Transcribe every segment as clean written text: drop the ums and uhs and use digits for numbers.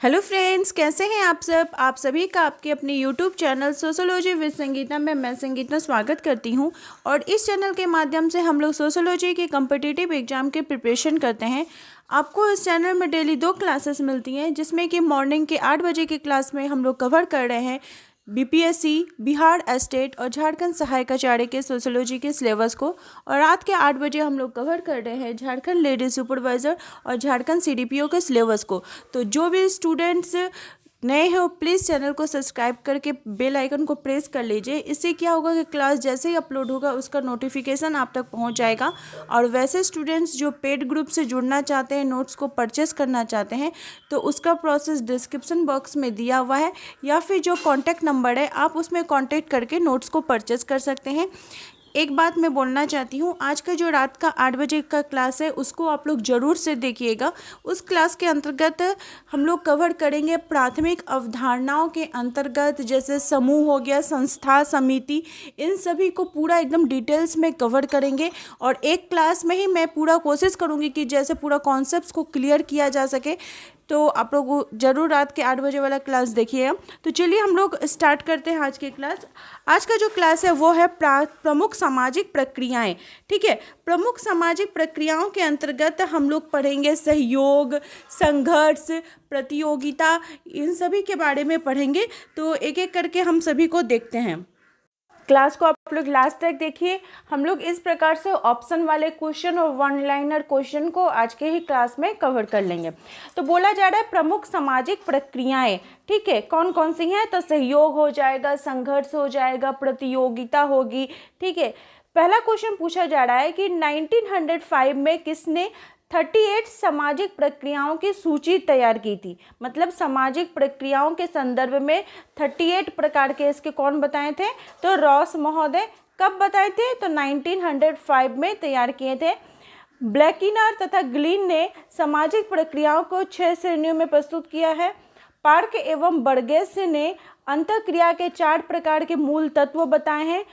Hello friends, कैसे हैं आप सब। आप सभी का आपके अपने YouTube channel sociology with Sangeeta में मैं संगीता स्वागत करती हूं। और इस चैनल के माध्यम से हम लोग सोशोलॉजी के कम्पिटिटिव एग्जाम के प्रिपरेशन करते हैं। आपको इस चैनल में डेली 2 क्लासेस मिलती हैं, जिसमें कि मॉर्निंग के 8 बजे की क्लास में हम लोग कवर कर रहे हैं बीपीएससी, बिहार एस्टेट और झारखंड सहायक आचार्य के सोशोलॉजी के सिलेबस को। और रात के 8 बजे हम लोग कवर कर रहे हैं झारखंड लेडी सुपरवाइज़र और झारखंड सीडीपीओ के सिलेबस को। तो जो भी स्टूडेंट्स नए हो, प्लीज़ चैनल को सब्सक्राइब करके बेल आइकन को प्रेस कर लीजिए। इससे क्या होगा कि क्लास जैसे ही अपलोड होगा उसका नोटिफिकेशन आप तक पहुंच जाएगा। और वैसे स्टूडेंट्स जो पेड ग्रुप से जुड़ना चाहते हैं, नोट्स को परचेस करना चाहते हैं, तो उसका प्रोसेस डिस्क्रिप्शन बॉक्स में दिया हुआ है, या फिर जो कॉन्टैक्ट नंबर है आप उसमें कॉन्टैक्ट करके नोट्स को परचेस कर सकते हैं। एक बात मैं बोलना चाहती हूँ, आज का जो रात का 8 बजे का क्लास है उसको आप लोग ज़रूर से देखिएगा। उस क्लास के अंतर्गत हम लोग कवर करेंगे प्राथमिक अवधारणाओं के अंतर्गत, जैसे समूह हो गया, संस्था, समिति, इन सभी को पूरा एकदम डिटेल्स में कवर करेंगे। और एक क्लास में ही मैं पूरा कोशिश करूँगी कि जैसे पूरा कॉन्सेप्ट्स को क्लियर किया जा सके। तो आप लोग ज़रूर रात के 8 बजे वाला क्लास देखिएगा। तो चलिए हम लोग स्टार्ट करते हैं आज की क्लास। आज का जो क्लास है वो है प्रमुख सामाजिक प्रक्रियाएं। ठीक है, प्रमुख सामाजिक प्रक्रियाओं के अंतर्गत हम लोग पढ़ेंगे सहयोग, संघर्ष, प्रतियोगिता, इन सभी के बारे में पढ़ेंगे। तो एक एक करके हम सभी को देखते हैं। क्लास को आप लोग लास्ट तक देखिए। हम लोग इस प्रकार से ऑप्शन वाले क्वेश्चन और वन लाइनर क्वेश्चन को आज के ही क्लास में कवर कर लेंगे। तो बोला जा रहा है प्रमुख सामाजिक प्रक्रियाएं, ठीक है, कौन कौन सी हैं। तो सहयोग हो जाएगा, संघर्ष हो जाएगा, प्रतियोगिता होगी। ठीक है, पहला क्वेश्चन पूछा जा रहा है कि 1905 में किसने 38 सामाजिक प्रक्रियाओं की सूची तैयार की थी। मतलब सामाजिक प्रक्रियाओं के संदर्भ में 38 प्रकार के इसके कौन बताए थे। तो रॉस महोदय। कब बताए थे। तो 1905 में तैयार किए थे। ब्लैकिनर तथा ग्लीन ने सामाजिक प्रक्रियाओं को 6 श्रेणियों में प्रस्तुत किया है। पार्क एवं बर्गेस ने अंतःक्रिया के 4 प्रकार के मूल तत्व बताए हैं।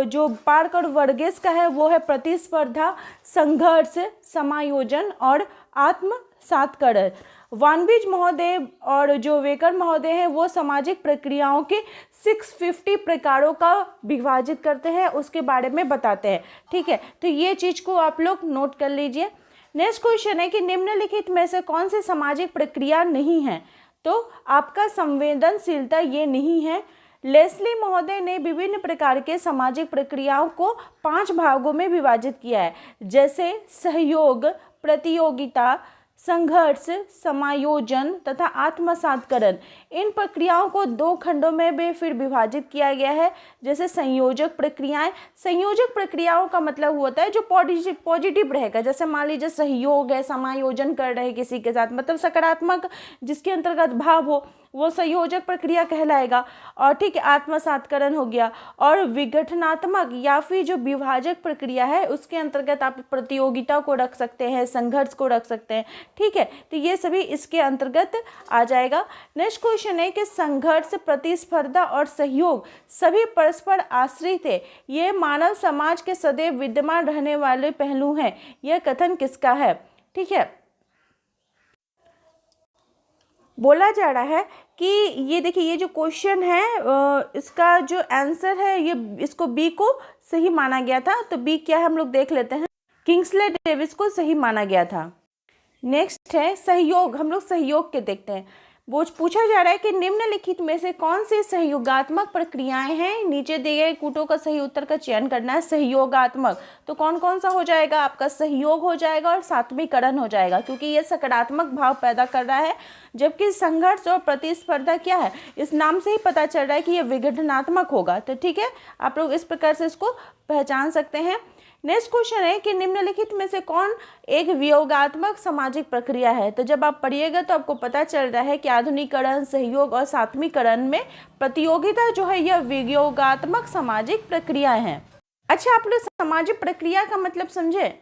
जो पार्क और वर्गेस का है वो है प्रतिस्पर्धा, संघर्ष, समायोजन और आत्मसात्करण। वानबीज महोदय और जो वेकर महोदय हैं वो सामाजिक प्रक्रियाओं के 650 प्रकारों का विभाजित करते हैं, उसके बारे में बताते हैं। ठीक है, तो ये चीज़ को आप लोग नोट कर लीजिए। नेक्स्ट क्वेश्चन है कि निम्नलिखित में से कौन सी सामाजिक प्रक्रिया नहीं है। तो आपका संवेदनशीलता ये नहीं है। लेस्ली महोदय ने विभिन्न प्रकार के सामाजिक प्रक्रियाओं को 5 भागों में विभाजित किया है, जैसे सहयोग, प्रतियोगिता, संघर्ष, समायोजन तथा आत्मसात्करण। इन प्रक्रियाओं को 2 खंडों में भी फिर विभाजित किया गया है, जैसे संयोजक प्रक्रियाएं। संयोजक प्रक्रियाओं का मतलब होता है जो पॉजिटिव रहेगा, जैसे मान लीजिए सहयोग है, समायोजन कर रहे किसी के साथ, मतलब सकारात्मक जिसके अंतर्गत भाव हो वो संयोजक प्रक्रिया कहलाएगा। और ठीक है, आत्मसात्करण हो गया। और विघटनात्मक या फिर जो विभाजक प्रक्रिया है उसके अंतर्गत आप प्रतियोगिता को रख सकते हैं, संघर्ष को रख सकते हैं। ठीक है, तो ये सभी इसके अंतर्गत आ जाएगा। नेक्स्ट क्वेश्चन है कि संघर्ष, प्रतिस्पर्धा और सहयोग सभी परस्पर आश्रित है, ये मानव समाज के सदैव विद्यमान रहने वाले पहलू हैं। यह कथन किसका है। ठीक है, बोला जा रहा है कि ये देखिए, ये जो क्वेश्चन है इसका जो आंसर है ये इसको बी को सही माना गया था। तो बी क्या है हम लोग देख लेते हैं। किंग्सले डेविस को सही माना गया था। नेक्स्ट है सहयोग। हम लोग सहयोग के देखते हैं। वो पूछा जा रहा है कि निम्नलिखित में से कौन सी सहयोगात्मक प्रक्रियाएं हैं। नीचे दिए गए कूटों का सही उत्तर का चयन करना है। सहयोगात्मक तो कौन कौन सा हो जाएगा। आपका सहयोग हो जाएगा और सात्वीकरण हो जाएगा, क्योंकि ये सकारात्मक भाव पैदा कर रहा है। जबकि संघर्ष और प्रतिस्पर्धा क्या है, इस नाम से ही पता चल रहा है कि ये विघटनात्मक होगा। तो ठीक है, आप लोग इस प्रकार से इसको पहचान सकते हैं। नेक्स्ट क्वेश्चन है कि निम्नलिखित में से कौन एक वियोगात्मक सामाजिक प्रक्रिया है। तो जब आप पढ़िएगा तो आपको पता चल रहा है कि आधुनिकीकरण, सहयोग और सात्वीकरण में प्रतियोगिता जो है यह वियोगात्मक सामाजिक प्रक्रियाएं हैं। अच्छा, आप लोग सामाजिक प्रक्रिया का मतलब समझे।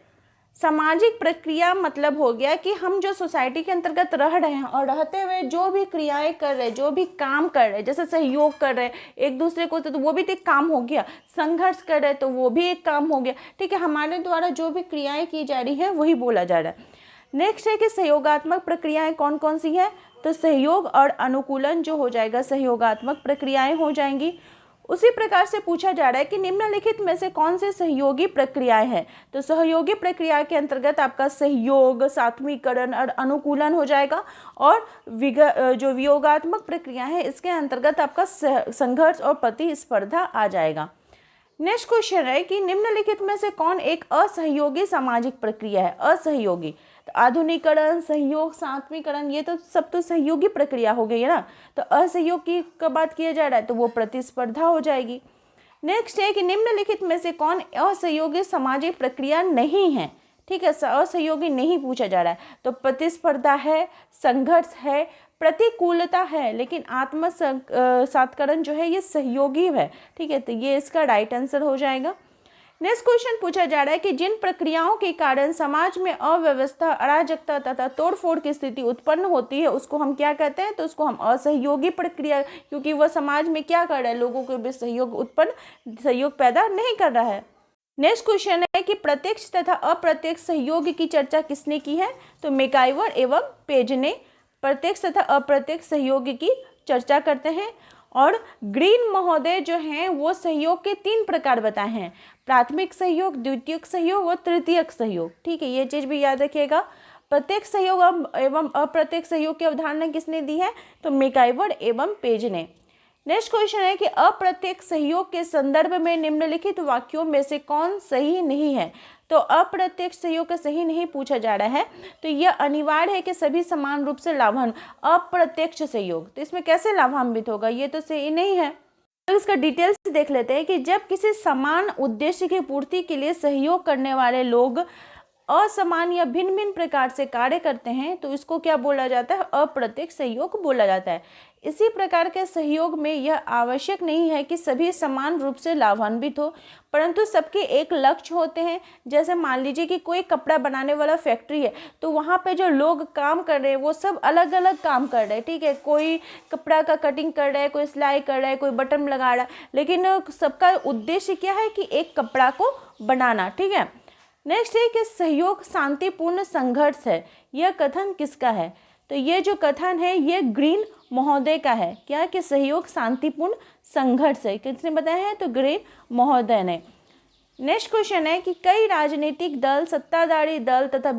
सामाजिक प्रक्रिया मतलब हो गया कि हम जो सोसाइटी के अंतर्गत रह रहे हैं और रहते हुए जो भी क्रियाएं कर रहे हैं, जो भी काम कर रहे हैं, जैसे सहयोग कर रहे हैं एक दूसरे को, तो वो भी एक काम हो गया। संघर्ष कर रहे हैं तो वो भी एक काम हो गया। ठीक है, हमारे द्वारा जो भी क्रियाएं की जा रही हैं वही बोला जा रहा है। नेक्स्ट है कि सहयोगात्मक प्रक्रियाएं कौन कौन सी है। तो सहयोग और अनुकूलन जो हो जाएगा सहयोगात्मक प्रक्रियाएं हो जाएंगी। उसी प्रकार से पूछा जा रहा है कि निम्नलिखित में से कौन से सहयोगी प्रक्रियाएं हैं। तो सहयोगी प्रक्रिया के अंतर्गत आपका सहयोग, सात्वीकरण और अनुकूलन हो जाएगा। और जो वियोगात्मक प्रक्रिया है इसके अंतर्गत आपका संघर्ष और प्रतिस्पर्धा आ जाएगा। नेक्स्ट क्वेश्चन है कि निम्नलिखित में से कौन एक असहयोगी सामाजिक प्रक्रिया है। असहयोगी तो आधुनिकीकरण, सहयोग, सात्वीकरण, ये तो सब तो सहयोगी प्रक्रिया हो गई है ना। तो असहयोग की बात किया जा रहा है तो वो प्रतिस्पर्धा हो जाएगी। नेक्स्ट है कि निम्नलिखित में से कौन असहयोगी सामाजिक प्रक्रिया नहीं है। ठीक है, असहयोगी नहीं पूछा जा रहा है। तो प्रतिस्पर्धा है, संघर्ष है, प्रतिकूलता है, लेकिन सात्करण जो है ये सहयोगी है। ठीक है, तो ये इसका राइट आंसर हो जाएगा। नेक्स्ट क्वेश्चन पूछा जा रहा है कि जिन प्रक्रियाओं के कारण समाज में अव्यवस्था, अराजकता तथा तोड़फोड़ की स्थिति उत्पन्न होती है उसको हम क्या कहते हैं। तो उसको हम असहयोगी प्रक्रिया, क्योंकि वह समाज में क्या कर रहा है, लोगों के बीच सहयोग पैदा नहीं कर रहा है। नेक्स्ट क्वेश्चन है कि प्रत्यक्ष तथा अप्रत्यक्ष सहयोग की चर्चा किसने की है। तो मैकआइवर एवं पेज ने प्रत्यक्ष तथा अप्रत्यक्ष सहयोग की चर्चा करते हैं। और ग्रीन महोदय जो हैं वो सहयोग के 3 प्रकार बताए हैं, प्राथमिक सहयोग, द्वितीयक सहयोग और तृतीयक सहयोग। ठीक है, ये चीज भी याद रखिएगा। प्रत्यक्ष सहयोग एवं अप्रत्यक्ष सहयोग की अवधारणा किसने दी है। तो मैकआइवर एवं पेज ने। नेक्स्ट क्वेश्चन है कि अप्रत्यक्ष सहयोग के संदर्भ में निम्नलिखित वाक्यों में से कौन सही नहीं है। तो अप्रत्यक्ष सहयोग का सही नहीं पूछा जा रहा है। तो यह अनिवार्य है कि सभी समान रूप से लाभान्वित। अप्रत्यक्ष सहयोग तो इसमें कैसे लाभान्वित होगा, ये तो सही नहीं है। तो इसका डिटेल्स देख लेते हैं कि जब किसी समान उद्देश्य की पूर्ति के लिए सहयोग करने वाले लोग असमान या भिन्न भिन्न प्रकार से कार्य करते हैं तो इसको क्या बोला जाता है, अप्रत्यक्ष सहयोग बोला जाता है। इसी प्रकार के सहयोग में यह आवश्यक नहीं है कि सभी समान रूप से लाभान्वित हो, परंतु सबके एक लक्ष्य होते हैं। जैसे मान लीजिए कि कोई कपड़ा बनाने वाला फैक्ट्री है तो वहाँ पे जो लोग काम कर रहे हैं वो सब अलग अलग काम कर रहे हैं। ठीक है, कोई कपड़ा का कटिंग कर रहा है, कोई सिलाई कर रहा है, कोई बटन लगा रहा है, लेकिन सबका उद्देश्य क्या है कि एक कपड़ा को बनाना। ठीक है, नेक्स्ट है कि सहयोग शांतिपूर्ण संघर्ष है। यह कथन किसका है। तो ये जो कथन है ये ग्रीन महोदय का है। क्या कि सहयोग शांतिपूर्ण संघर्ष है, किसने बताया है। तो ग्रीन महोदय ने। नेक्स्ट क्वेश्चन है कि कई राजनीतिक दल सत्ताधारी दल तथा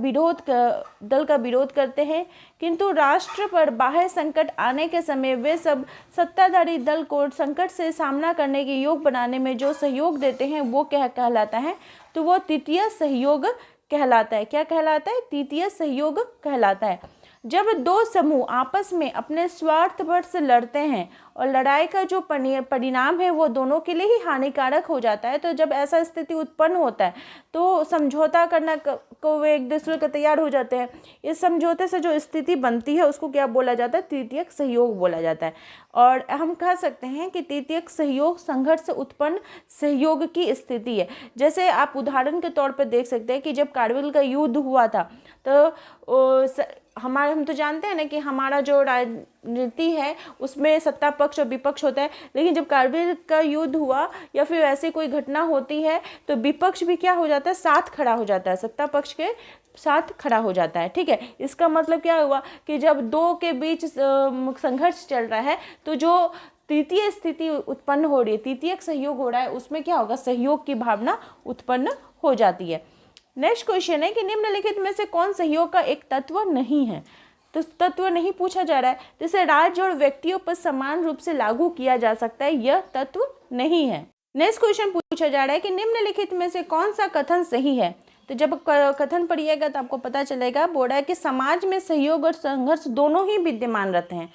दल का विरोध करते हैं, किंतु राष्ट्र पर बाह्य संकट आने के समय वे सब सत्ताधारी दल को संकट से सामना करने के योग बनाने में जो सहयोग देते हैं वो क्या कहलाता है। तो वो तृतीय सहयोग कहलाता है। क्या कहलाता है, तृतीय सहयोग कहलाता है। जब दो समूह आपस में अपने स्वार्थ पर से लड़ते हैं और लड़ाई का जो परिणाम है वो दोनों के लिए ही हानिकारक हो जाता है, तो जब ऐसा स्थिति उत्पन्न होता है तो समझौता करना को वे एक दूसरे को तैयार हो जाते हैं। इस समझौते से जो स्थिति बनती है उसको क्या बोला जाता है, तृतीयक सहयोग बोला जाता है। और हम कह सकते हैं कि तृतीयक सहयोग संघर्ष से उत्पन्न सहयोग की स्थिति है। जैसे आप उदाहरण के तौर पर देख सकते हैं कि जब कारगिल का युद्ध हुआ था तो हम तो जानते हैं ना कि हमारा जो राजनीति है उसमें सत्ता पक्ष और विपक्ष होता है, लेकिन जब कारगिल का युद्ध हुआ या फिर ऐसी कोई घटना होती है तो विपक्ष भी क्या हो जाता है, साथ खड़ा हो जाता है, सत्ता पक्ष के साथ खड़ा हो जाता है। ठीक है, इसका मतलब क्या हुआ कि जब दो के बीच संघर्ष चल रहा है तो जो तृतीय स्थिति उत्पन्न हो रही है, तृतीयक सहयोग हो रहा है, उसमें क्या होगा, सहयोग की भावना उत्पन्न हो जाती है। नेक्स्ट क्वेश्चन है कि निम्नलिखित में से कौन सहयोग का एक तत्व नहीं है। तो तत्व नहीं पूछा जा रहा है, जैसे राज्य और व्यक्तियों पर समान रूप से लागू किया जा सकता है, यह तत्व नहीं है। नेक्स्ट क्वेश्चन पूछा जा रहा है कि निम्नलिखित में से कौन सा कथन सही है। तो जब कथन पढ़िएगा तो आपको पता चलेगा। बोल रहा है कि समाज में सहयोग और संघर्ष दोनों ही विद्यमान रहते हैं।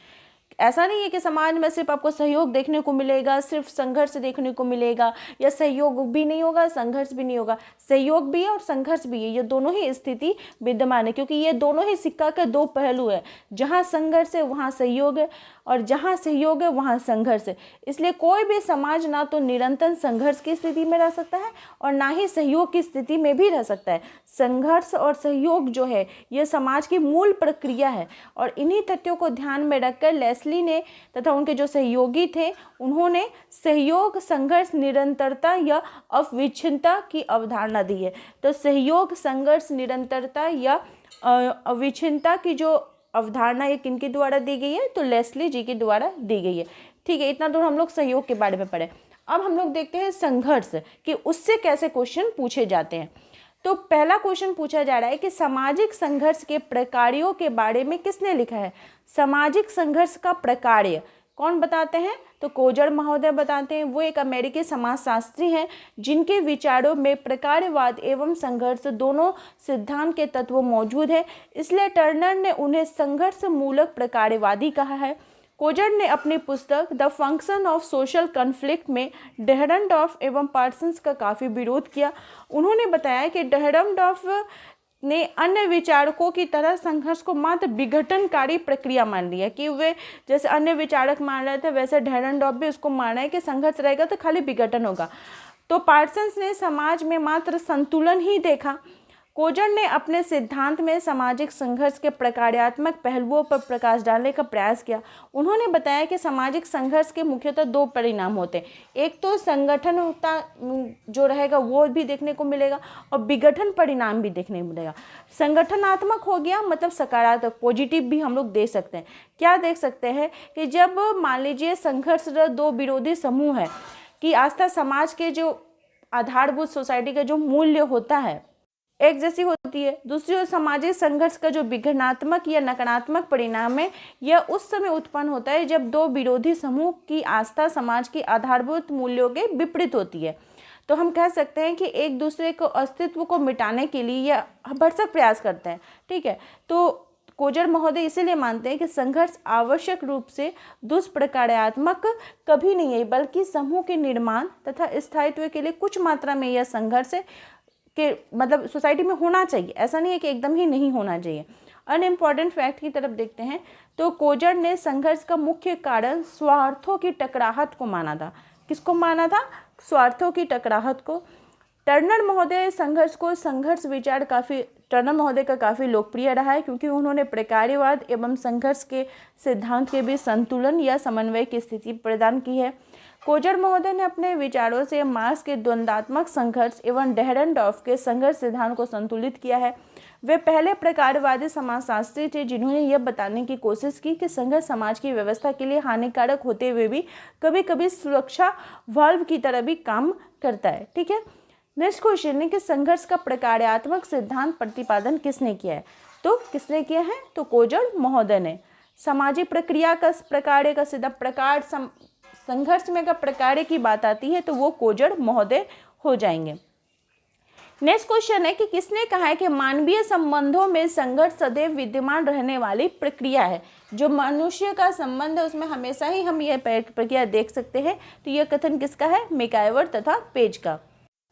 ऐसा नहीं है कि समाज में सिर्फ आपको सहयोग देखने को मिलेगा, सिर्फ संघर्ष देखने को मिलेगा, या सहयोग भी नहीं होगा संघर्ष भी नहीं होगा। सहयोग भी है और संघर्ष भी है, ये दोनों ही स्थिति विद्यमान है, क्योंकि ये दोनों ही सिक्का के दो पहलू है। जहाँ संघर्ष है वहाँ सहयोग है और जहाँ सहयोग है वहाँ संघर्ष है। इसलिए कोई भी समाज ना तो निरंतर संघर्ष की स्थिति में रह सकता है और ना ही सहयोग की स्थिति में भी रह सकता है। संघर्ष और सहयोग जो है ये समाज की मूल प्रक्रिया है और इन्हीं तथ्यों को ध्यान में रखकर लेस्ली ने तथा उनके जो सहयोगी थे उन्होंने सहयोग, संघर्ष, निरंतरता या अविच्छिन्नता की अवधारणा दी है। तो सहयोग, संघर्ष, निरंतरता या अविच्छिन्नता की जो अवधारणा ये किनके द्वारा दी गई है, तो लेस्ली जी के द्वारा दी गई है। ठीक है, इतना दूर हम लोग सहयोग के बारे में पढ़े। अब हम लोग देखते हैं संघर्ष कि उससे कैसे क्वेश्चन पूछे जाते हैं। तो पहला क्वेश्चन पूछा जा रहा है कि सामाजिक संघर्ष के प्रकारों के बारे में किसने लिखा है। सामाजिक संघर्ष का प्रकार्य कौन बताते हैं, तो कोजर महोदय बताते हैं। वो एक अमेरिकी समाजशास्त्री हैं जिनके विचारों में प्रकार्यवाद एवं संघर्ष दोनों सिद्धांत के तत्व मौजूद है, इसलिए टर्नर ने उन्हें संघर्ष मूलक प्रकार्यवादी कहा है। कोजर ने अपनी पुस्तक the function of social conflict में डेहरनडॉर्फ एवं पार्सन्स का काफ़ी विरोध किया। उन्होंने बताया कि डेहरनडॉर्फ ने अन्य विचारकों की तरह संघर्ष को मात्र विघटनकारी प्रक्रिया मान लिया, कि वे जैसे अन्य विचारक मान रहे थे वैसे डेहरनडॉर्फ भी उसको मान रहे हैं कि संघर्ष रहेगा तो खाली विघटन होगा। तो पार्सन्स ने समाज में मात्र संतुलन ही देखा। कोजर ने अपने सिद्धांत में सामाजिक संघर्ष के प्रकार्यात्मक पहलुओं पर प्रकाश डालने का प्रयास किया। उन्होंने बताया कि सामाजिक संघर्ष के मुख्यतः दो परिणाम होते हैं, एक तो संगठन होता जो रहेगा वो भी देखने को मिलेगा और विघटन परिणाम भी देखने को मिलेगा। संगठनात्मक हो गया मतलब सकारात्मक, पॉजिटिव भी हम लोग दे सकते हैं। क्या देख सकते हैं कि जब मान लीजिए संघर्षरत दो विरोधी समूह है कि आस्था समाज के जो आधारभूत सोसाइटी का जो मूल्य होता है एक जैसी होती है, दूसरी ओर सामाजिक संघर्ष का जो विघटनात्मक या नकारात्मक परिणाम है यह उस समय उत्पन्न होता है जब दो विरोधी समूह की आस्था समाज की आधारभूत मूल्यों के विपरीत होती है। तो हम कह सकते हैं कि एक दूसरे को अस्तित्व को मिटाने के लिए यह भरसक प्रयास करते हैं। ठीक है, तो कोजर महोदय इसीलिए मानते हैं कि संघर्ष आवश्यक रूप से दुष्प्रकार्यात्मक कभी नहीं है, बल्कि समूह के निर्माण तथा स्थायित्व के लिए कुछ मात्रा में यह संघर्ष के मतलब सोसाइटी में होना चाहिए, ऐसा नहीं है कि एकदम ही नहीं होना चाहिए। अनइम्पॉर्टेंट फैक्ट की तरफ देखते हैं तो कोजर ने संघर्ष का मुख्य कारण स्वार्थों की टकराहट को माना था। किसको माना था? स्वार्थों की टकराहट को। टर्नर महोदय विचार टर्नर महोदय का काफ़ी लोकप्रिय रहा है क्योंकि उन्होंने प्रकार्यवाद एवं संघर्ष के सिद्धांत के बीच संतुलन या समन्वय की स्थिति प्रदान की है। कोजर महोदय ने अपने विचारों से मार्क्स के द्वंद्वात्मक संघर्ष एवं डेहरनडॉर्फ के संघर्ष सिद्धांत को संतुलित किया है। वे पहले प्रकारवादी समाजशास्त्री थे जिन्होंने यह बताने की कोशिश की कि संघर्ष समाज की व्यवस्था के लिए हानिकारक होते हुए भी कभी कभी सुरक्षा वाल्व की तरह भी काम करता है। ठीक है, नेक्स्ट क्वेश्चन है कि संघर्ष का प्रकार्यात्मक सिद्धांत प्रतिपादन किसने किया है? तो किसने किया है? तो कोजर महोदय ने। सामाजिक प्रक्रिया का प्रकार्य का सीधा प्रकार संघर्ष में का प्रकार्य की बात आती है तो वो कोजर महोदय हो जाएंगे। नेक्स्ट क्वेश्चन है कि किसने कहा है कि मानवीय संबंधों में संघर्ष सदैव विद्यमान रहने वाली प्रक्रिया है। जो मनुष्य का संबंध है उसमें हमेशा ही हम यह प्रक्रिया देख सकते हैं। तो यह कथन किसका है? मैकआइवर तथा पेज का।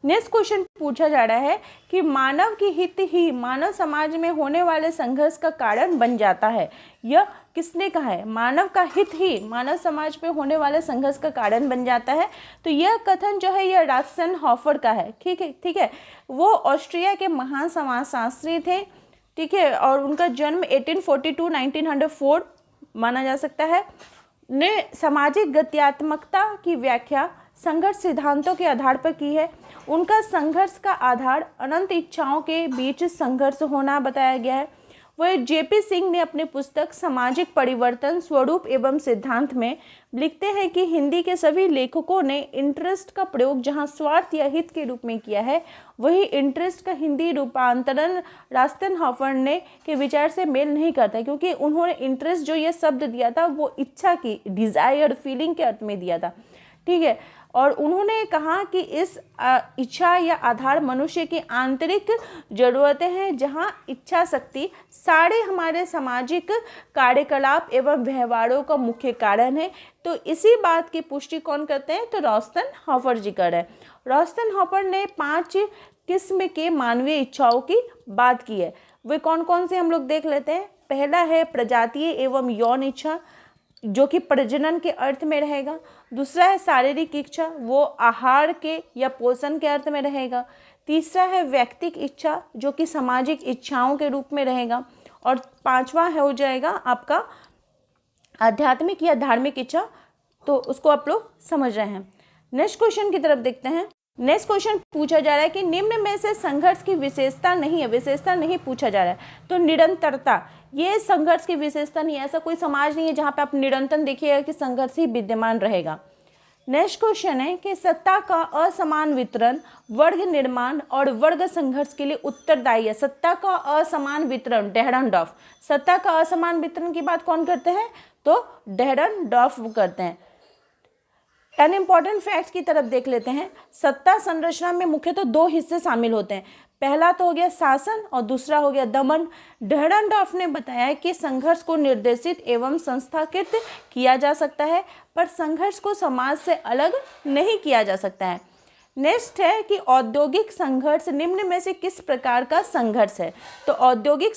नेक्स्ट क्वेश्चन पूछा जा रहा है कि मानव की हित ही मानव समाज में होने वाले संघर्ष का कारण बन जाता है। यह किसने कहा है? मानव का हित ही मानव समाज में होने वाले संघर्ष का कारण बन जाता है। तो यह कथन जो है यह रात्सेनहॉफर का है। ठीक है, वो ऑस्ट्रिया के महान समाजशास्त्री थे। ठीक है, और उनका जन्म 1842-1904 माना जा सकता है। ने सामाजिक गत्यात्मकता की व्याख्या संघर्ष सिद्धांतों के आधार पर की है। उनका संघर्ष का आधार अनंत इच्छाओं के बीच संघर्ष होना बताया गया है। वह जेपी सिंह ने अपनी पुस्तक सामाजिक परिवर्तन स्वरूप एवं सिद्धांत में लिखते हैं कि हिंदी के सभी लेखकों ने इंटरेस्ट का प्रयोग जहां स्वार्थ या हित के रूप में किया है, वही इंटरेस्ट का हिंदी रूपांतरण रात्सेनहॉफर ने के विचार से मेल नहीं करता, क्योंकि उन्होंने इंटरेस्ट जो ये शब्द दिया था वो इच्छा की, डिज़ायर, फीलिंग के अर्थ में दिया था। ठीक है, और उन्होंने कहा कि इस इच्छा या आधार मनुष्य की आंतरिक जरूरतें हैं, जहां इच्छा शक्ति सारे हमारे सामाजिक कार्यकलाप एवं व्यवहारों का मुख्य कारण है। तो इसी बात की पुष्टि कौन करते हैं? तो रात्सेनहॉफर जी कर रहे हैं। रात्सेनहॉफर ने 5 किस्म के मानवीय इच्छाओं की बात की है। वे कौन कौन से हम लोग देख लेते हैं। पहला है प्रजातीय एवं यौन इच्छा, जो कि प्रजनन के अर्थ में रहेगा। दूसरा है शारीरिक इच्छा, वो आहार के या पोषण के अर्थ में रहेगा। तीसरा है व्यक्तिक इच्छा, जो कि सामाजिक इच्छाओं के रूप में रहेगा। और 5वां हो जाएगा आपका आध्यात्मिक या धार्मिक इच्छा। तो उसको आप लोग समझ रहे हैं। नेक्स्ट क्वेश्चन की तरफ देखते हैं। नेक्स्ट क्वेश्चन पूछा जा रहा है कि निम्न में से संघर्ष की विशेषता नहीं है, विशेषता नहीं पूछा जा रहा है, तो निरंतरता, ये संघर्ष की विशेषता नहीं है। ऐसा कोई समाज नहीं है जहाँ पे आप निरंतर देखिएगा कि संघर्ष ही विद्यमान रहेगा। नेक्स्ट क्वेश्चन है कि सत्ता का असमान वितरण वर्ग निर्माण और वर्ग संघर्ष के लिए उत्तरदायी है। सत्ता का असमान वितरण, डेहरनडॉर्फ, सत्ता का असमान वितरण की बात कौन करते हैं, तो डेहरनडॉर्फ करते हैं। एन इम्पॉर्टेंट फैक्ट्स की तरफ देख लेते हैं। सत्ता संरचना में मुख्यतः दो हिस्से शामिल होते हैं, पहला तो हो गया शासन और दूसरा हो गया दमन। डेहरनडॉर्फ ने बताया कि संघर्ष को निर्देशित एवं संस्थाकृत किया जा सकता है, पर संघर्ष को समाज से अलग नहीं किया जा सकता है। नेक्स्ट है कि औद्योगिक संघर्ष निम्न में से किस प्रकार का संघर्ष है, तो औद्योगिक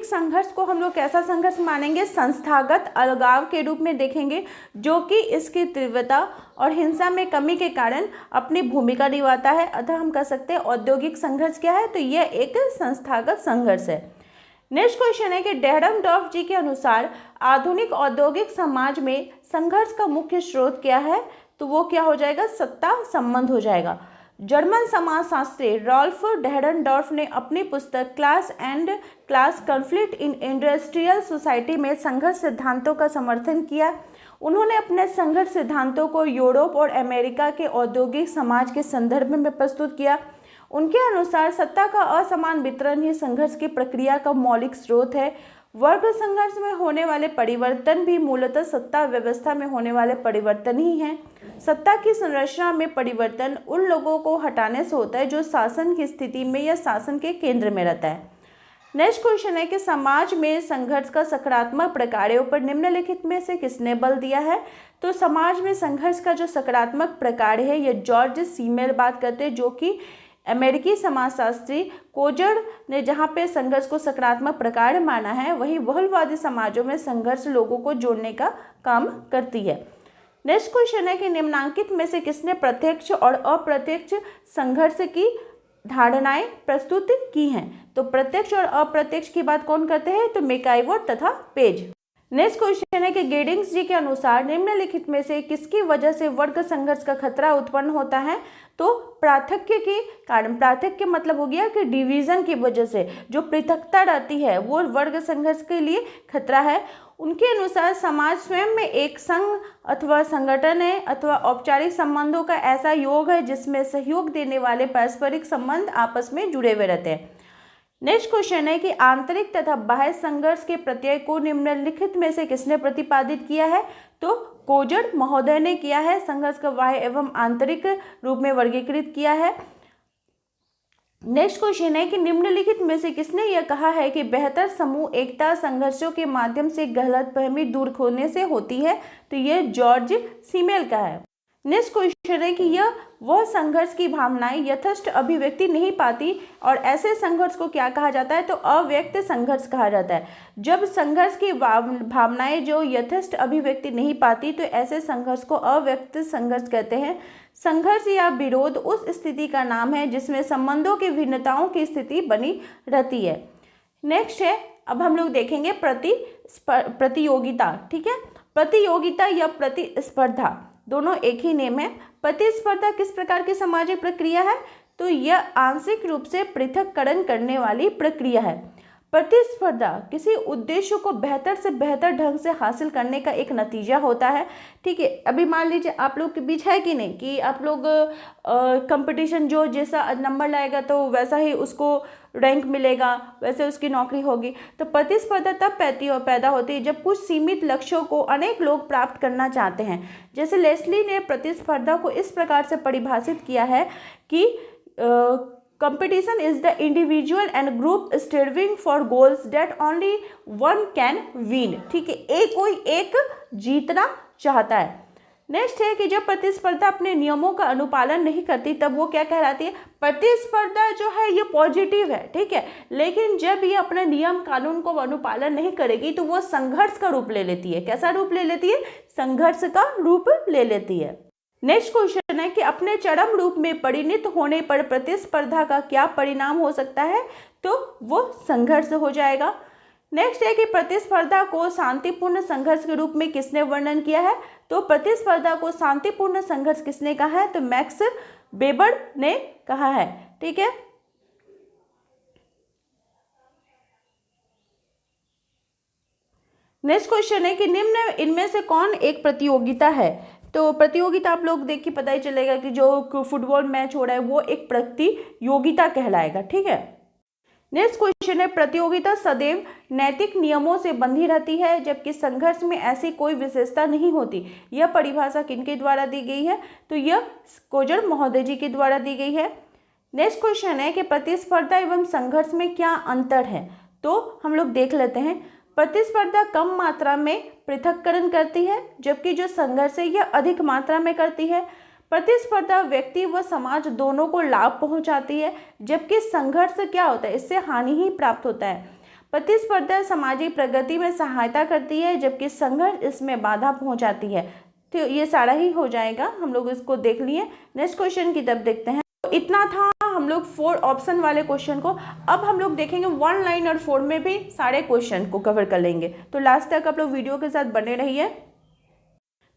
संघर्ष को हम लोग कैसा संघर्ष मानेंगे, संस्थागत अलगाव के रूप में देखेंगे, जो कि इसकी तीव्रता और हिंसा में कमी के कारण अपनी भूमिका निभाता है। अतः हम कह सकते हैं औद्योगिक संघर्ष क्या है, तो यह एक संस्थागत संघर्ष है। नेक्स्ट क्वेश्चन है कि डेहरनडॉर्फ जी के अनुसार आधुनिक औद्योगिक समाज में संघर्ष का मुख्य स्रोत क्या है, तो वो क्या हो जाएगा, सत्ता संबंध हो जाएगा। जर्मन समाजशास्त्री रॉल्फ डेहरनडॉर्फ ने अपनी पुस्तक class and class conflict in industrial society में संघर्ष सिद्धांतों का समर्थन किया। उन्होंने अपने संघर्ष सिद्धांतों को यूरोप और अमेरिका के औद्योगिक समाज के संदर्भ में प्रस्तुत किया। उनके अनुसार सत्ता का असमान वितरण ही संघर्ष की प्रक्रिया का मौलिक स्रोत है। वर्ग संघर्ष में होने वाले परिवर्तन भी मूलतः सत्ता व्यवस्था में होने वाले परिवर्तन ही हैं। सत्ता की संरचना में परिवर्तन उन लोगों को हटाने से होता है जो शासन की स्थिति में या शासन के केंद्र में रहता है। नेक्स्ट क्वेश्चन है कि समाज में संघर्ष का सकारात्मक प्रकारों पर निम्नलिखित में से किसने बल दिया है, तो समाज में संघर्ष का जो सकारात्मक प्रकार है ये जॉर्ज सीमेल बात करते हैं, जो कि अमेरिकी समाजशास्त्री कोजर ने जहाँ पे संघर्ष को सकारात्मक प्रकार माना है, वहीं बहुलवादी समाजों में संघर्ष लोगों को जोड़ने का काम करती है। नेक्स्ट क्वेश्चन है कि निम्नांकित में से किसने प्रत्यक्ष और अप्रत्यक्ष संघर्ष की धारणाएं प्रस्तुत की हैं, तो प्रत्यक्ष और अप्रत्यक्ष की बात कौन करते हैं, तो मैकआइवर तथा पेज। नेक्स्ट क्वेश्चन है कि गेडिंग्स जी के अनुसार निम्नलिखित में से किसकी वजह से वर्ग संघर्ष का खतरा उत्पन्न होता है, तो पार्थक्य के कारण। पार्थक्य मतलब हो गया कि डिवीजन की वजह से जो पृथकता रहती है वो वर्ग संघर्ष के लिए खतरा है। उनके अनुसार समाज स्वयं में एक संघ अथवा संगठन है अथवा औपचारिक संबंधों का ऐसा योग है जिसमें सहयोग देने वाले पारस्परिक संबंध आपस में जुड़े हुए रहते हैं। नेक्स्ट क्वेश्चन है कि आंतरिक तथा बाह्य संघर्ष के प्रत्यय को निम्नलिखित में से किसने प्रतिपादित किया है, तो कोजर महोदय ने किया है। संघर्ष का बाह्य एवं आंतरिक रूप में वर्गीकृत किया है। नेक्स्ट क्वेश्चन है कि निम्नलिखित में से किसने यह कहा है कि बेहतर समूह एकता संघर्षों के माध्यम से गलतफहमी दूर होने से होती है, तो यह जॉर्ज सीमेल का है। नेक्स्ट क्वेश्चन है कि यह वह संघर्ष की भावनाएं यथेष्ट अभिव्यक्ति नहीं पाती और ऐसे संघर्ष को क्या कहा जाता है, तो अव्यक्त संघर्ष कहा जाता है। जब संघर्ष की भावनाएं जो यथेष्ट अभिव्यक्ति नहीं पाती तो ऐसे संघर्ष को अव्यक्त संघर्ष कहते हैं। संघर्ष या विरोध उस स्थिति का नाम है जिसमें संबंधों की भिन्नताओं की स्थिति बनी रहती है। नेक्स्ट है, अब हम लोग देखेंगे प्रतियोगिता। ठीक है, प्रतियोगिता या प्रतिस्पर्धा दोनों एक ही नेम है। प्रतिस्पर्धा किस प्रकार की सामाजिक प्रक्रिया है, तो यह आंशिक रूप से पृथक्करण करने वाली प्रक्रिया है। प्रतिस्पर्धा किसी उद्देश्य को बेहतर से बेहतर ढंग से हासिल करने का एक नतीजा होता है। ठीक है, अभी मान लीजिए आप लोग के बीच है कि नहीं कि आप लोग कंपटीशन जो जैसा नंबर लाएगा तो वैसा ही उसको रैंक मिलेगा, वैसे उसकी नौकरी होगी। तो प्रतिस्पर्धा तब पैदा होती है जब कुछ सीमित लक्ष्यों को अनेक लोग प्राप्त करना चाहते हैं। जैसे लेस्ली ने प्रतिस्पर्धा को इस प्रकार से परिभाषित किया है कि competition is the individual and group striving for goals that only one can win। ठीक है, कोई एक जीतना चाहता है। नेक्स्ट है कि जब प्रतिस्पर्धा अपने नियमों का अनुपालन नहीं करती तब वो क्या कहलाती है, प्रतिस्पर्धा जो है ये पॉजिटिव है। ठीक है, लेकिन जब ये अपने नियम कानून को अनुपालन नहीं करेगी तो वो संघर्ष का रूप ले लेती है। कैसा रूप ले लेती है, संघर्ष का रूप ले लेती है। नेक्स्ट क्वेश्चन है कि अपने चरम रूप में परिणत होने पर प्रतिस्पर्धा का क्या परिणाम हो सकता है, तो वो संघर्ष हो जाएगा। नेक्स्ट है कि प्रतिस्पर्धा को शांतिपूर्ण संघर्ष के रूप में किसने वर्णन किया है? तो प्रतिस्पर्धा को शांतिपूर्ण संघर्ष किसने कहा है? तो मैक्स वेबर ने कहा है। ठीक है, नेक्स्ट क्वेश्चन है कि निम्न इनमें से कौन एक प्रतियोगिता है? तो प्रतियोगिता आप लोग देख के पता ही चलेगा कि जो फुटबॉल मैच हो रहा है वो एक प्रतियोगिता कहलाएगा। ठीक है, नेक्स्ट क्वेश्चन है प्रतियोगिता सदैव नैतिक नियमों से बंधी रहती है जबकि संघर्ष में ऐसी कोई विशेषता नहीं होती। यह परिभाषा किनके द्वारा दी गई है? तो यह कोजर महोदय जी के द्वारा दी गई है। नेक्स्ट क्वेश्चन है कि प्रतिस्पर्धा एवं संघर्ष में क्या अंतर है? तो हम लोग देख लेते हैं। प्रतिस्पर्धा कम मात्रा में पृथक्करण करती है जबकि जो संघर्ष है यह अधिक मात्रा में करती है। प्रतिस्पर्धा व्यक्ति व समाज दोनों को लाभ पहुंचाती है जबकि संघर्ष क्या होता है? इससे हानि ही प्राप्त होता है। प्रतिस्पर्धा सामाजिक प्रगति में सहायता करती है जबकि संघर्ष इसमें बाधा पहुंचाती है। तो ये सारा ही हो जाएगा, हम लोग इसको देख लिए। नेक्स्ट क्वेश्चन की तरफ देखते हैं। तो इतना था हम लोग 4 ऑप्शन वाले क्वेश्चन को। अब हम लोग देखेंगे 1 लाइन और 4 में भी सारे क्वेश्चन को कवर कर लेंगे। तो लास्ट तक आप लोग वीडियो के साथ बने रहिए।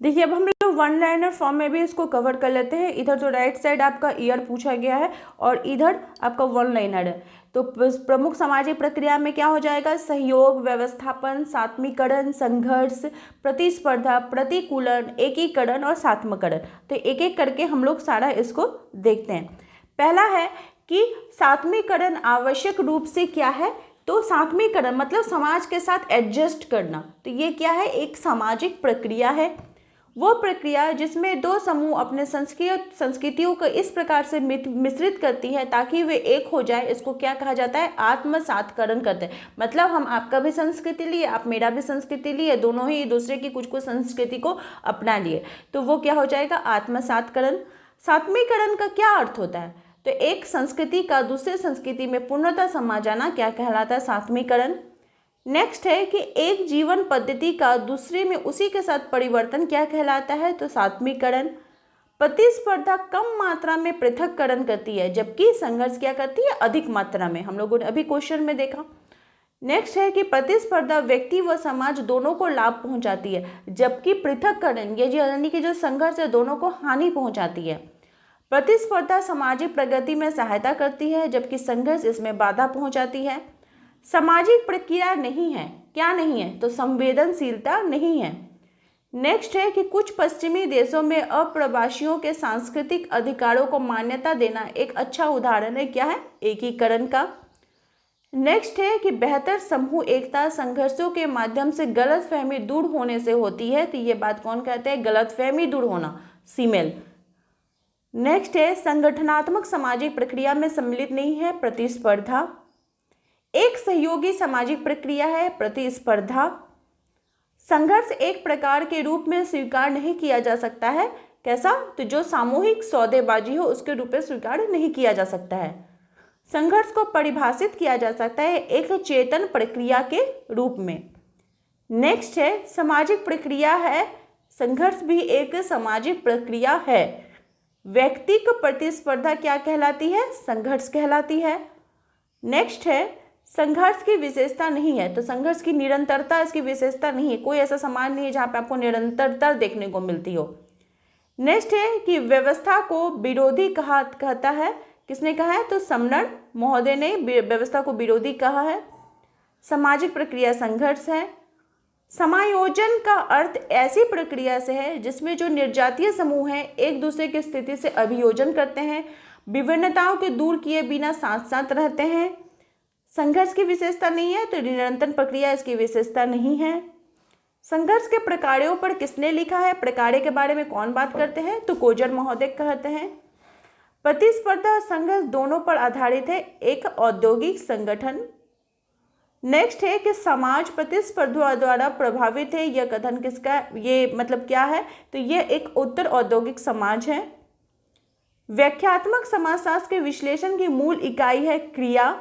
देखिए अब हम लोग 1 लाइनर फॉर्म में भी इसको कवर कर लेते हैं। इधर जो राइट साइड आपका ईयर पूछा गया है और इधर आपका 1 लाइनर है। तो प्रमुख सामाजिक प्रक्रिया में क्या हो जाएगा? सहयोग, व्यवस्थापन, सात्मीकरण, संघर्ष, प्रतिस्पर्धा, प्रतिकूलन, एकीकरण और सात्मकरण। तो एक एक करके हम लोग सारा इसको देखते हैं। पहला है कि सात्मीकरण आवश्यक रूप से क्या है? तो सात्मीकरण मतलब समाज के साथ एडजस्ट करना। तो ये क्या है? एक सामाजिक प्रक्रिया है। वो प्रक्रिया जिसमें 2 समूह अपने संस्कृतियों को इस प्रकार से मिश्रित करती है ताकि वे एक हो जाए, इसको क्या कहा जाता है? आत्मसात्करण करते हैं। मतलब हम आपका भी संस्कृति लिए, आप मेरा भी संस्कृति लिए, दोनों ही दूसरे की कुछ कुछ संस्कृति को अपना लिए, तो वो क्या हो जाएगा? आत्मसात्करण। सात्मीकरण का क्या अर्थ होता है? तो एक संस्कृति का दूसरे संस्कृति में पूर्णतः समा जाना क्या कहलाता है? सात्मीकरण। नेक्स्ट है कि एक जीवन पद्धति का दूसरे में उसी के साथ परिवर्तन क्या कहलाता है? तो सात्मीकरण। प्रतिस्पर्धा कम मात्रा में पृथक्करण करती है जबकि संघर्ष क्या करती है? अधिक मात्रा में। हम लोगों ने अभी क्वेश्चन में देखा। नेक्स्ट है कि प्रतिस्पर्धा व्यक्ति व समाज दोनों को लाभ पहुंचाती है जबकि पृथक्करण ये यानी कि जो संघर्ष है दोनों को हानि पहुंचाती है। प्रतिस्पर्धा सामाजिक प्रगति में सहायता करती है जबकि संघर्ष इसमें बाधा पहुंचाती है। सामाजिक प्रक्रिया नहीं है, क्या नहीं है? तो संवेदनशीलता नहीं है। नेक्स्ट है कि कुछ पश्चिमी देशों में अप्रवासियों के सांस्कृतिक अधिकारों को मान्यता देना एक अच्छा उदाहरण है, क्या है? एकीकरण का। नेक्स्ट है कि बेहतर समूह एकता संघर्षों के माध्यम से गलतफहमी दूर होने से होती है। तो ये बात कौन कहते हैं? गलतफहमी दूर होना, सीमेल। नेक्स्ट है संगठनात्मक सामाजिक प्रक्रिया में सम्मिलित नहीं है, प्रतिस्पर्धा। एक सहयोगी सामाजिक प्रक्रिया है, प्रतिस्पर्धा। संघर्ष एक प्रकार के रूप में स्वीकार नहीं किया जा सकता है, कैसा? तो जो सामूहिक सौदेबाजी हो उसके रूप में स्वीकार नहीं किया जा सकता है। संघर्ष को परिभाषित किया जा सकता है एक चेतन प्रक्रिया के रूप में। नेक्स्ट है सामाजिक प्रक्रिया है, संघर्ष भी एक सामाजिक प्रक्रिया है। व्यक्तिगत प्रतिस्पर्धा क्या कहलाती है? संघर्ष कहलाती है। नेक्स्ट है संघर्ष की विशेषता नहीं है, तो संघर्ष की निरंतरता इसकी विशेषता नहीं है। कोई ऐसा समाज नहीं है जहाँ पे आपको निरंतरता देखने को मिलती हो। नेक्स्ट है कि व्यवस्था को विरोधी कहता है, किसने कहा है? तो समनर महोदय ने व्यवस्था को विरोधी कहा है। सामाजिक प्रक्रिया संघर्ष है। समायोजन का अर्थ ऐसी प्रक्रिया से है जिसमें जो निर्जातीय समूह हैं एक दूसरे की स्थिति से अभियोजन करते हैं, विभिन्नताओं के दूर किए बिना साथ साथ रहते हैं। संघर्ष की विशेषता नहीं है, तो निरंतर प्रक्रिया इसकी विशेषता नहीं है। संघर्ष के प्रकारों पर किसने लिखा है? प्रकार्य के बारे में कौन बात करते हैं? तो कोजर महोदय कहते हैं। प्रतिस्पर्धा और संघर्ष दोनों पर आधारित है एक औद्योगिक संगठन। नेक्स्ट है कि समाज प्रतिस्पर्धा द्वारा प्रभावित है, यह कथन किसका? ये मतलब क्या है? तो ये एक उत्तर औद्योगिक समाज है। व्याख्यात्मक समाजशास्त्र के विश्लेषण की मूल इकाई है क्रिया।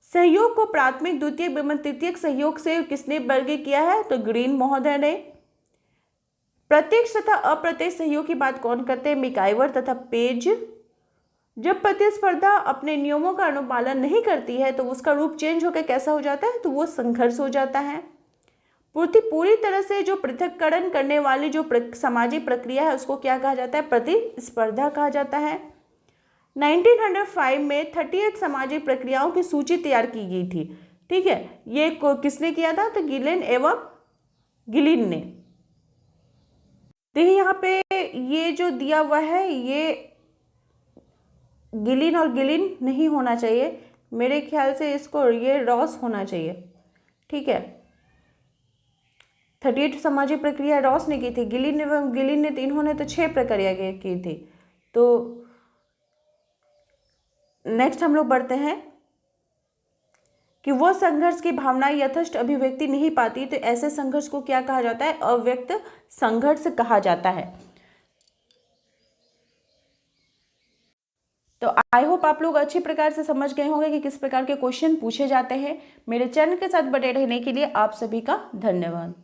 सहयोग को प्राथमिक, द्वितीयक एवं तृतीयक सहयोग से किसने वर्गीकृत किया है? तो ग्रीन महोदय ने। प्रत्यक्ष तथा अप्रत्यक्ष सहयोग की बात कौन करते हैं? मिकाइवर तथा पेज। जब प्रतिस्पर्धा अपने नियमों का अनुपालन नहीं करती है तो उसका रूप चेंज होकर कैसा हो जाता है, तो वो संघर्ष हो जाता है। पूरी तरह से जो पृथक्करण करने वाली जो सामाजिक प्रक्रिया है उसको क्या कहा जाता है, प्रतिस्पर्धा कहा जाता है। 1905 में 38 सामाजिक प्रक्रियाओं की सूची तैयार की गई थी। ठीक है, ये किसने किया था, तो गिलेन एवं गिलिन ने। देखिए यहाँ पे ये जो दिया हुआ है ये गिलिन और गिलिन नहीं होना चाहिए, मेरे ख्याल से इसको ये रॉस होना चाहिए। ठीक है, 38 सामाजिक प्रक्रिया रॉस ने की थी, गिलिन एवं गिलिन ने, इन्होंने तो 6 प्रक्रिया की थी। तो नेक्स्ट हम लोग बढ़ते हैं कि वो संघर्ष की भावनाएं यथेष्ट अभिव्यक्ति नहीं पाती तो ऐसे संघर्ष को क्या कहा जाता है, अव्यक्त संघर्ष कहा जाता है। तो आई होप आप लोग अच्छी प्रकार से समझ गए होंगे कि किस प्रकार के क्वेश्चन पूछे जाते हैं। मेरे चैनल के साथ बने रहने के लिए आप सभी का धन्यवाद।